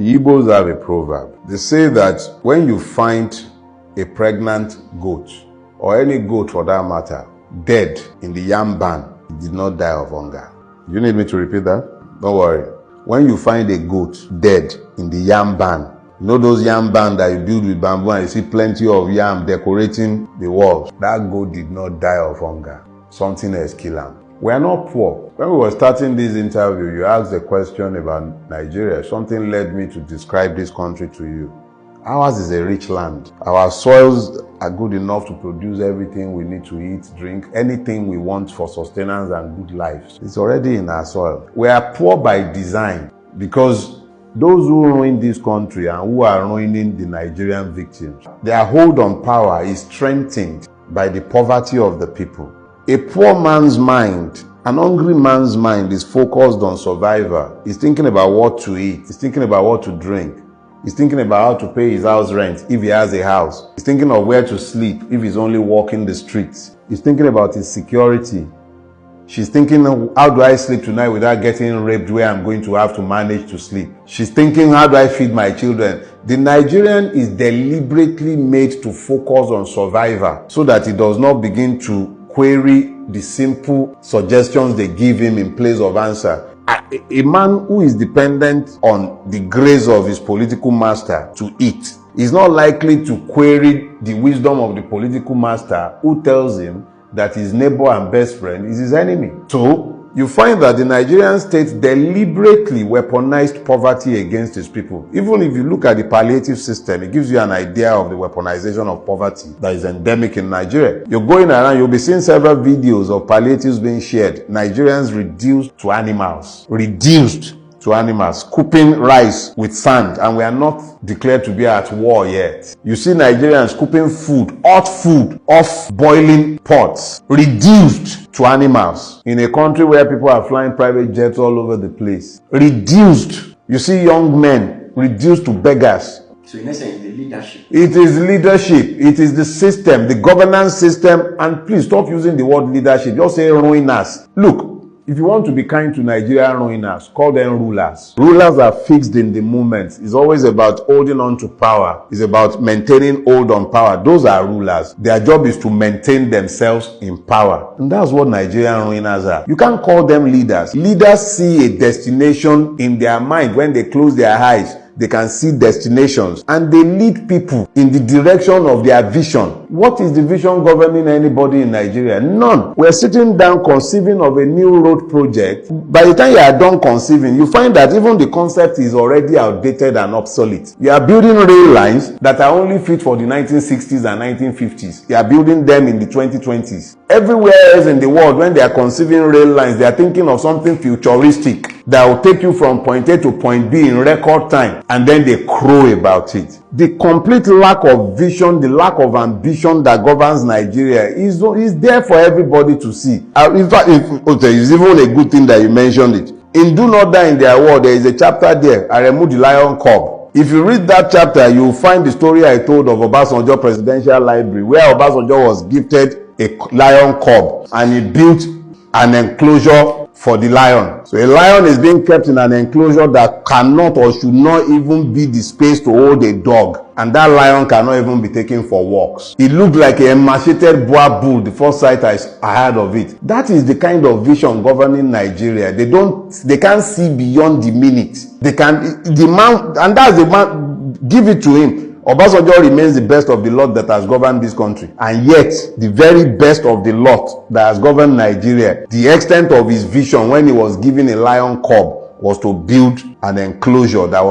The Igbos have a proverb. They say that when you find a pregnant goat, or any goat for that matter, dead in the yam barn, it did not die of hunger. You need me to repeat that? Don't worry. When you find a goat dead in the yam barn, you know those yam barn that you build with bamboo and you see plenty of yam decorating the walls? That goat did not die of hunger. Something else killed him. We are not poor. When we were starting this interview, you asked a question about Nigeria. Something led me to describe this country to you. Ours is a rich land. Our soils are good enough to produce everything we need to eat, drink, anything we want for sustenance and good life. It's already in our soil. We are poor by design because those who ruin this country and who are ruining the Nigerian victims, their hold on power is strengthened by the poverty of the people. A poor man's mind, an hungry man's mind is focused on survival. He's thinking about what to eat. He's thinking about what to drink. He's thinking about how to pay his house rent if he has a house. He's thinking of where to sleep if he's only walking the streets. He's thinking about his security. She's thinking, how do I sleep tonight without getting raped where I'm going to have to manage to sleep? She's thinking, how do I feed my children? The Nigerian is deliberately made to focus on survival so that he does not begin to query the simple suggestions they give him in place of answer. A man who is dependent on the grace of his political master to eat is not likely to query the wisdom of the political master who tells him that his neighbor and best friend is his enemy. So, you find that the Nigerian state deliberately weaponized poverty against its people. Even if you look at the palliative system, it gives you an idea of the weaponization of poverty that is endemic in Nigeria. You're going around, you'll be seeing several videos of palliatives being shared. Nigerians reduced to animals. Reduced to animals, scooping rice with sand, and we are not declared to be at war yet. You see Nigerians scooping food, hot food, off boiling pots, reduced to animals in a country where people are flying private jets all over the place. Reduced. You see young men reduced to beggars. So in essence, the leadership. It is leadership. It is the system, the governance system, and please stop using the word leadership. Just say ruiners. Look, if you want to be kind to Nigerian ruiners, call them rulers. Rulers are fixed in the moment. It's always about holding on to power. It's about maintaining hold on power. Those are rulers. Their job is to maintain themselves in power. And that's what Nigerian ruiners are. You can't call them leaders. Leaders see a destination in their mind. When they close their eyes, they can see destinations and they lead people in the direction of their vision. What is the vision governing anybody in Nigeria? None. We're sitting down conceiving of a new road project. By the time you are done conceiving, you find that even the concept is already outdated and obsolete. You are building rail lines that are only fit for the 1960s and 1950s. You are building them in the 2020s. Everywhere else in the world, when they are conceiving rail lines, they are thinking of something futuristic that will take you from point A to point B in record time, and then they crow about it. The complete lack of vision, the lack of ambition that governs Nigeria is there for everybody to see. In fact, it's even a good thing that you mentioned it. In Do Not Die in Their War, there is a chapter there, I Removed the Lion Cub. If you read that chapter, you will find the story I told of Obasanjo Presidential Library, where Obasanjo was gifted a lion cub and he built an enclosure for the lion. So a lion is being kept in an enclosure that cannot or should not even be the space to hold a dog. And that lion cannot even be taken for walks. It looked like a emaciated boar bull the first sight I heard of it. That is the kind of vision governing Nigeria. They can't see beyond the minute. And that's the man, give it to him. Obasanjo remains the best of the lot that has governed this country. And yet, the very best of the lot that has governed Nigeria, the extent of his vision when he was given a lion cub was to build an enclosure there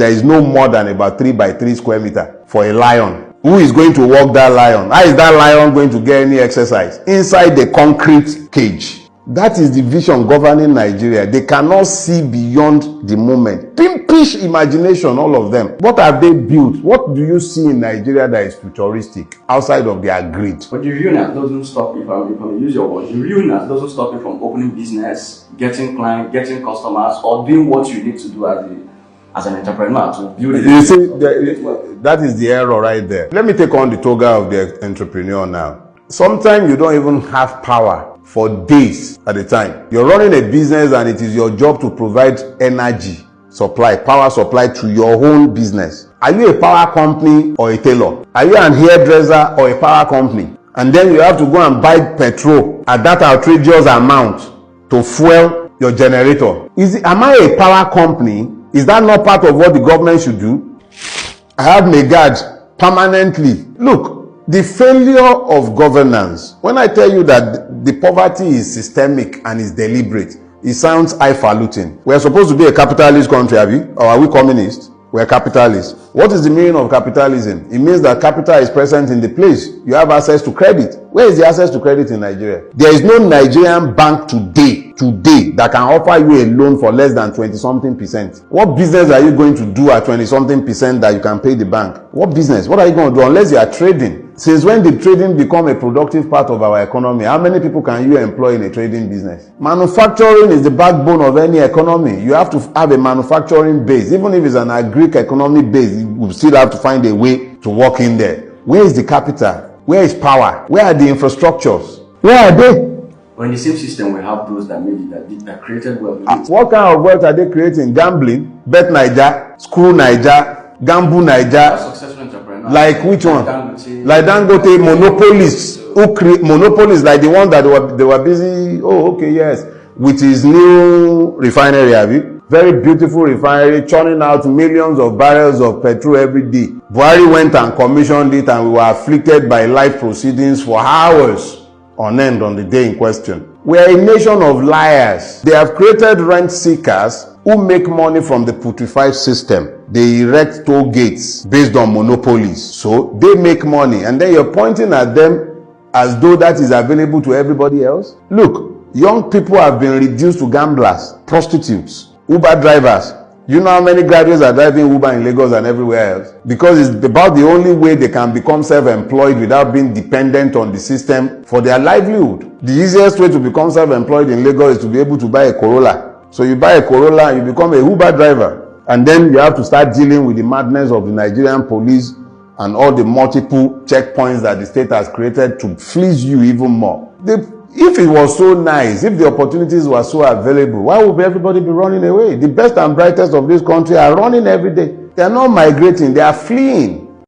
is no more than about 3 by 3 square meter for a lion. Who is going to walk that lion? How is that lion going to get any exercise? Inside the concrete cage. That is the vision governing Nigeria. They cannot see beyond the moment. Pimpish imagination, all of them. What have they built? What do you see in Nigeria that is futuristic outside of their greed? But the realness doesn't stop, if I use your words, the realness doesn't stop you from opening business, getting clients, getting customers, or doing what you need to do as an entrepreneur to build it. You see, that is the error right there. Let me take on the toga of the entrepreneur now. Sometimes you don't even have power for days at a time. You're running a business and it is your job to provide energy power supply to your own business. Are you a power company or a tailor? Are you an hairdresser or a power company? And then you have to go and buy petrol at that outrageous amount to fuel your generator. Am I a power company? Is that not part of what the government should do? I have Megad permanently. Look, the failure of governance, when I tell you that the poverty is systemic and is deliberate, it sounds highfalutin. We are supposed to be a capitalist country, are we? Or are we communist? We are capitalists. What is the meaning of capitalism? It means that capital is present in the place. You have access to credit. Where is the access to credit in Nigeria? There is no Nigerian bank today that can offer you a loan for less than 20-something%. What business are you going to do at 20-something% that you can pay the bank? What business? What are you going to do unless you are trading? Since when did trading become a productive part of our economy? How many people can you employ in a trading business? Manufacturing is the backbone of any economy. You have to have a manufacturing base. Even if it's an agric economy base, you still have to find a way to work in there. Where is the capital? Where is power? Where are the infrastructures? Where are they? Well, in the same system, we have those that made it, that created wealth. What kind of wealth are they creating? Gambling, Bet Naija, School Naija, Gamble Naija. Successful entrepreneurs. Like which one? Like Dangote, monopolists. Who create monopolists like the one that they were busy? Oh, okay, yes, with his new refinery, have you? Very beautiful refinery, churning out millions of barrels of petrol every day. Buhari went and commissioned it, and we were afflicted by life proceedings for hours on end on the day in question. We are a nation of liars. They have created rent seekers who make money from the putrefied system. They erect toll gates based on monopolies. So they make money, and then you're pointing at them as though that is available to everybody else. Look, young people have been reduced to gamblers, prostitutes, Uber drivers. You know how many graduates are driving Uber in Lagos and everywhere else? Because it's about the only way they can become self-employed without being dependent on the system for their livelihood. The easiest way to become self-employed in Lagos is to be able to buy a Corolla. So you buy a Corolla and you become a Uber driver. And then you have to start dealing with the madness of the Nigerian police and all the multiple checkpoints that the state has created to fleece you even more. If it was so nice, if the opportunities were so available, why would everybody be running away? The best and brightest of this country are running every day. They are not migrating, they are fleeing.